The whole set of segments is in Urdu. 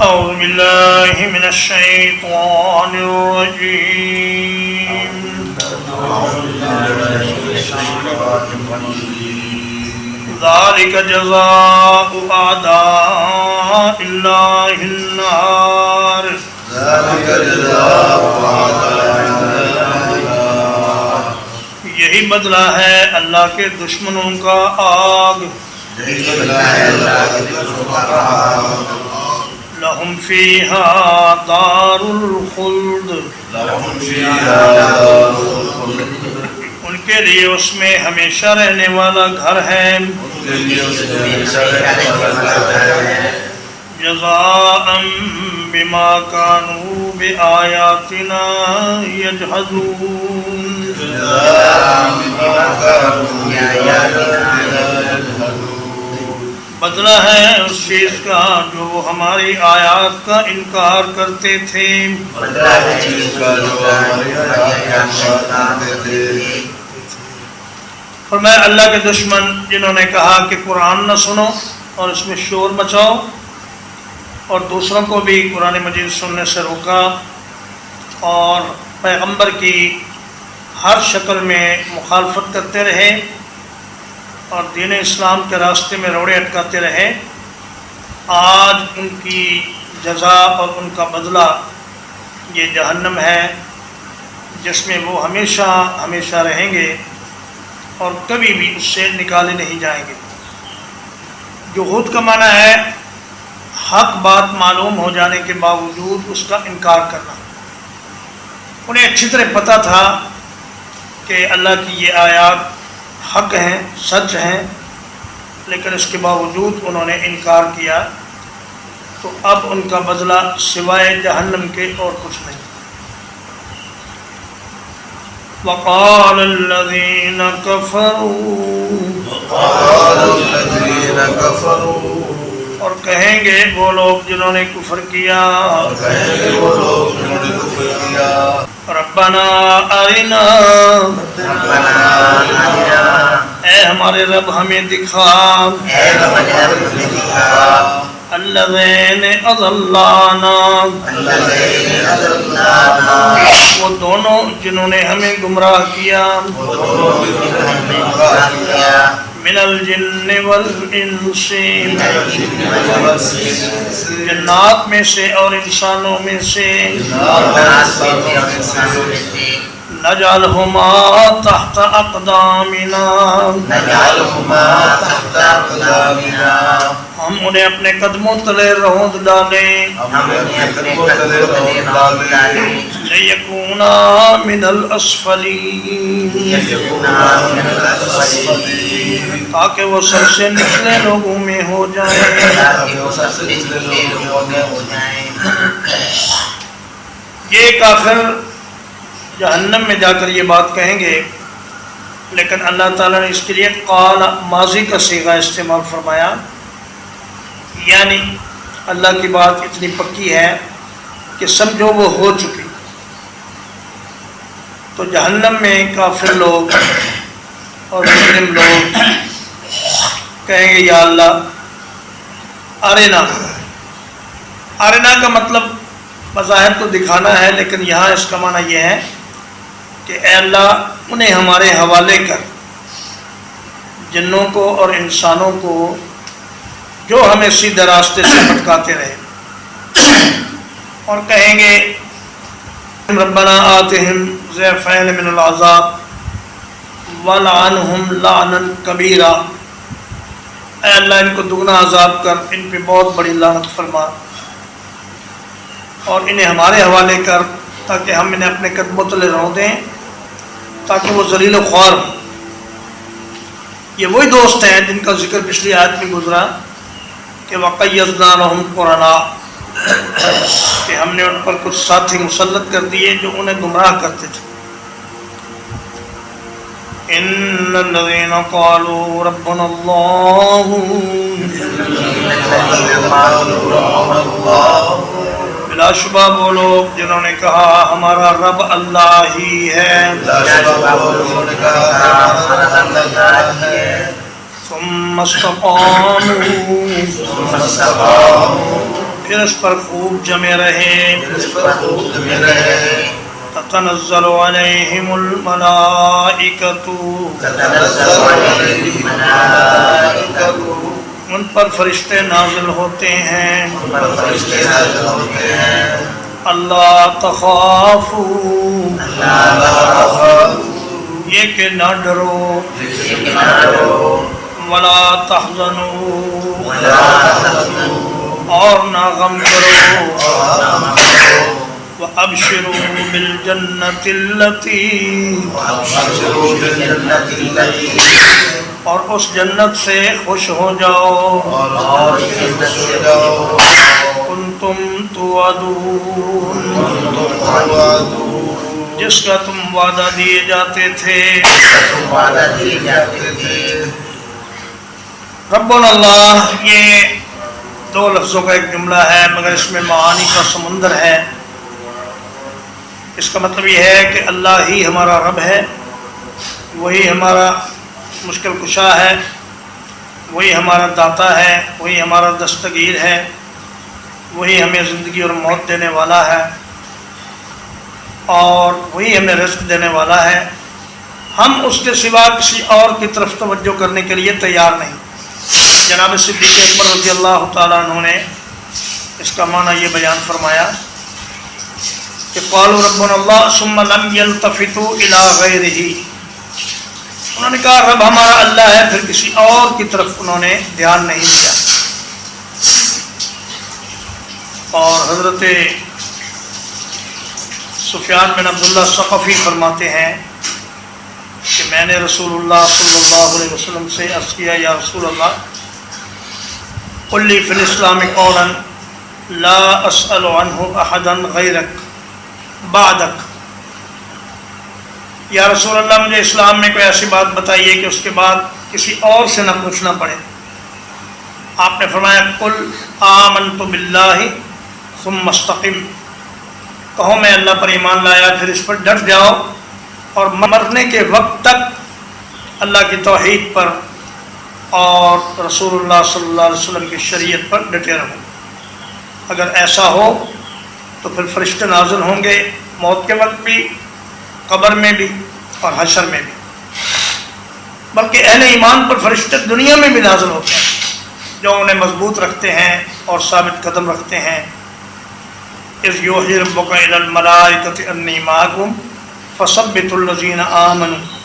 أعوذ بالله من الشيطان الرجيم ذلك جزاء أعداء الله النار یہی بدلہ ہے اللہ کے دشمنوں کا آگ لہم فیہا دار الخلد ان کے لیے اس میں ہمیشہ رہنے والا گھر ہے جزاء بما كانوا بآیاتنا یجحدون بدلہ ہے اس چیز کا جو وہ ہماری آیات کا انکار کرتے تھے فرمایا اللہ کے دشمن جنہوں نے کہا کہ قرآن نہ سنو اور اس میں شور مچاؤ اور دوسروں کو بھی قرآن مجید سننے سے روکا اور پیغمبر کی ہر شکل میں مخالفت کرتے رہے اور دین اسلام کے راستے میں روڑے اٹکاتے رہے، آج ان کی جزا اور ان کا بدلہ یہ جہنم ہے جس میں وہ ہمیشہ ہمیشہ رہیں گے اور کبھی بھی اس سے نکالے نہیں جائیں گے۔ جحود کا معنی ہے حق بات معلوم ہو جانے کے باوجود اس کا انکار کرنا۔ انہیں اچھی طرح پتہ تھا کہ اللہ کی یہ آیات حق ہیں، سچ ہیں، لیکن اس کے باوجود انہوں نے انکار کیا، تو اب ان کا بدلہ سوائے جہنم کے اور کچھ نہیں۔ وقال الذين كفروا اور کہیں گے وہ لوگ جنہوں نے کفر کیا ربنا ارنا اے ہمارے رب ہمیں دکھا الذین اضلانا وہ دونوں جنہوں نے ہمیں گمراہ کیا من الجن والانس جنات میں سے اور انسانوں میں سے نجعلہما تحت اقدامنا ہم انہیں اپنے قدموں تلے روند ڈالیں لیکونا من الاسفلین تاکہ وہ سب سے نچلے لوگوں میں ہو جائیں۔ یہ کافر جہنم میں جا کر یہ بات کہیں گے، لیکن اللہ تعالیٰ نے اس کے لیے قال ماضی کا صیغہ استعمال فرمایا، یعنی اللہ کی بات اتنی پکی ہے کہ سمجھو وہ ہو چکی۔ تو جہنم میں کافر لوگ اور مجرم لوگ کہیں گے یا اللہ ارنا۔ ارنا کا مطلب بظاہر تو دکھانا ہے، لیکن یہاں اس کا معنی یہ ہے کہ اے اللہ انہیں ہمارے حوالے کر، جنوں کو اور انسانوں کو جو ہمیں سیدھے راستے سے بھٹکاتے رہے، اور کہیں گے ربنا آتہم ضعفین من العذاب ولعنہم لعنا کبیرا، اے اللہ ان کو دگنا عذاب کر، ان پہ بہت بڑی لعنت فرما، اور انہیں ہمارے حوالے کر تاکہ ہم انہیں اپنے قدموں تلے رون دیں، تاکہ وہ ذلیل و خوار ہوں۔ یہ وہی دوست ہیں جن کا ذکر پچھلی آیت میں گزرا کہ وَقَيَّضْنَا لَهُمْ قُرَنَاءَ، کہ ہم نے ان پر کچھ ساتھی مسلط کر دیے جو انہیں گمراہ کرتے تھے۔ إِنَّ الَّذِينَ قَالُوا رَبُّنَا اللَّهُ بلا شبہ وہ لوگ جنہوں نے کہا ہمارا رب اللہ ہی ہے، ثم استقاموا پھر اس پر خوب جمے رہے تتنزل علیہم الملائکۃ ان پر فرشتے نازل ہوتے ہیں اللہ تخافوا یہ کہ نہ ڈرو ولا تحزنوا اور نہ غم کرو وَأَبْشِرُوا بِالْجَنَّةِ الَّتِي اور اس جنت سے خوش ہو جاؤ کنتم توعدون جس کا تم وعدہ دیے جاتے تھے ربنا اللہ یہ دو لفظوں کا ایک جملہ ہے مگر اس میں معانی کا سمندر ہے اس کا مطلب یہ ہے کہ اللہ ہی ہمارا رب ہے وہی ہمارا مشکل کشا ہے وہی ہمارا داتا ہے وہی ہمارا دستگیر ہے وہی ہمیں زندگی اور موت دینے والا ہے اور وہی ہمیں رزق دینے والا ہے ہم اس کے سوا کسی اور کی طرف توجہ کرنے کے لیے تیار نہیں جناب صدیق اکبر رضی اللہ تعالیٰ عنہ نے اس کا معنی یہ بیان فرمایا کہ قالوا ربنا اللہ ثم لم يلتفتوا الى غیرہ انہوں نے کہا رب ہمارا اللہ ہے پھر کسی اور کی طرف انہوں نے دھیان نہیں دیا اور حضرت سفیان بن عبداللہ ثقفی فرماتے ہیں کہ میں نے رسول اللہ صلی اللہ علیہ وسلم سے عرض کیا یا رسول اللہ قل لی فی الاسلام قولا لا اسأل عنہ احدا غیرک بعدک یا رسول اللہ مجھے اسلام میں کوئی ایسی بات بتائیے کہ اس کے بعد کسی اور سے نہ پوچھنا پڑے آپ نے فرمایا قل آمنت باللہ ثم استقم کہو میں اللہ پر ایمان لایا پھر اس پر ڈٹ جاؤ اور مرنے کے وقت تک اللہ کی توحید پر اور رسول اللہ صلی اللہ علیہ وسلم کی شریعت پر ڈٹے رہو اگر ایسا ہو تو پھر فرشتے نازل ہوں گے موت کے وقت بھی قبر میں بھی اور حشر میں بھی بلکہ اہل ایمان پر فرشتے دنیا میں بھی نازل ہوتے ہیں جو انہیں مضبوط رکھتے ہیں اور ثابت قدم رکھتے ہیں اذ یوحی ربک الی الملائکۃ انی معکم فثبتوا الذین آمنوا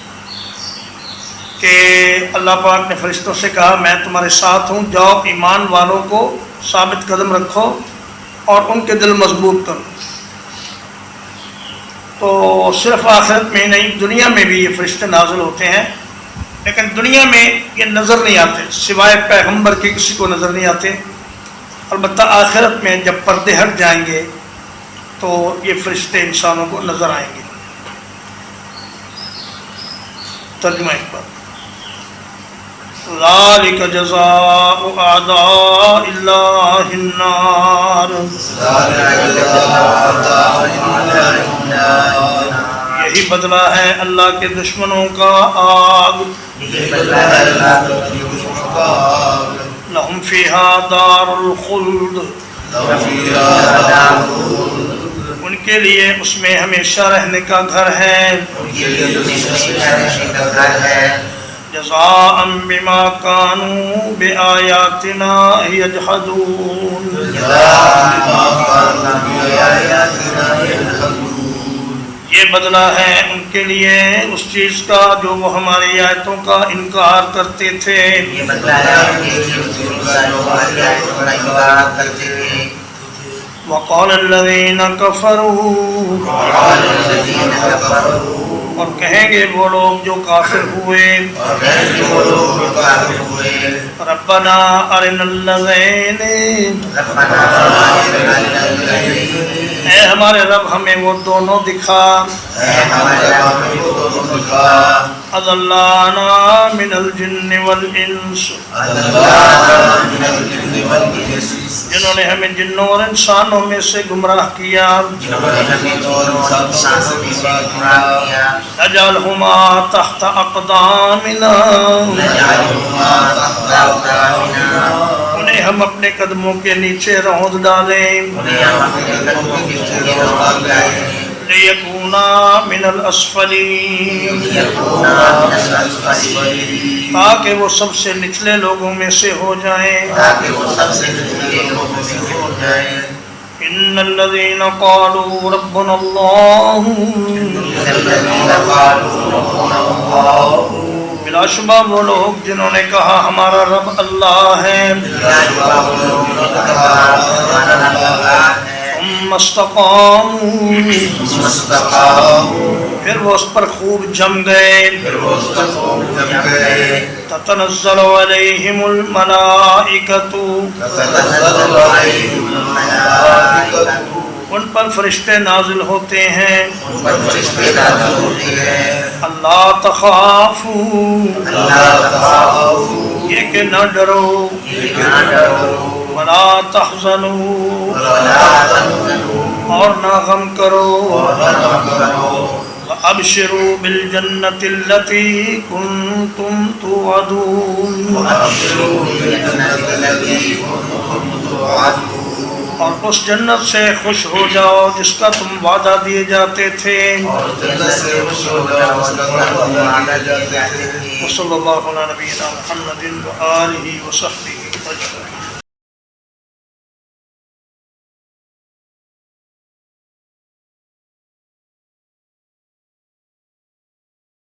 کہ اللہ پاک نے فرشتوں سے کہا میں تمہارے ساتھ ہوں جاؤ ایمان والوں کو ثابت قدم رکھو اور ان کے دل مضبوط کرو تو صرف آخرت میں نہیں دنیا میں بھی یہ فرشتے نازل ہوتے ہیں لیکن دنیا میں یہ نظر نہیں آتے سوائے پیغمبر کے کسی کو نظر نہیں آتے البتہ آخرت میں جب پردے ہٹ جائیں گے تو یہ فرشتے انسانوں کو نظر آئیں گے ترجمہ ایک بار ذالک جزاء اعداء اللہ النار یہی بدلہ ہے اللہ کے دشمنوں کا آگ لہم فیہا دار الخلد ان کے لیے اس میں ہمیشہ رہنے کا گھر ہے جزاء بما كانوا بآیاتنا یجحدون یہ بدلہ ہے ان کے لیے اس چیز کا جو وہ ہماری آیتوں کا انکار کرتے تھے وقال الذین کفروا اور کہیں گے وہ لوگ جو کافر ہوئے ربنا ارنا الذین اے ہمارے رب ہمیں وہ دونوں دکھا اضلانا من الجن والانس جنہوں نے ہمیں جنوں اور انسانوں میں سے گمراہ کیا نجعلہما تحت اقدامنا انہیں ہم اپنے قدموں کے نیچے رہود ڈالیں لِيَكُونَا مِنَ الْأَسْفَلِينَ تاکہ وہ سب سے نچلے لوگوں میں سے ہو جائیں إِنَّ الَّذِينَ قَالُوا رَبُّنَا اللَّهُ بلا شبہ وہ لوگ جنہوں نے کہا ہمارا رب اللہ ہے ثم استقاموا پھر وہ اس پر خوب جم گئے تتنزل علیہم الملائکۃ ان پر فرشتے نازل ہوتے ہیں اللہ تخافوا یہ کہ نہ ڈرو ولا تحزنوا اور نہ غم کرو وابشروا بالجنة التي كنتم توعدون اور اس جنت سے خوش ہو جاؤ جس کا تم وعدہ دیے جاتے تھے وصلی اللہ علی نبینا محمد وآلہ وصحبہ اجمعین.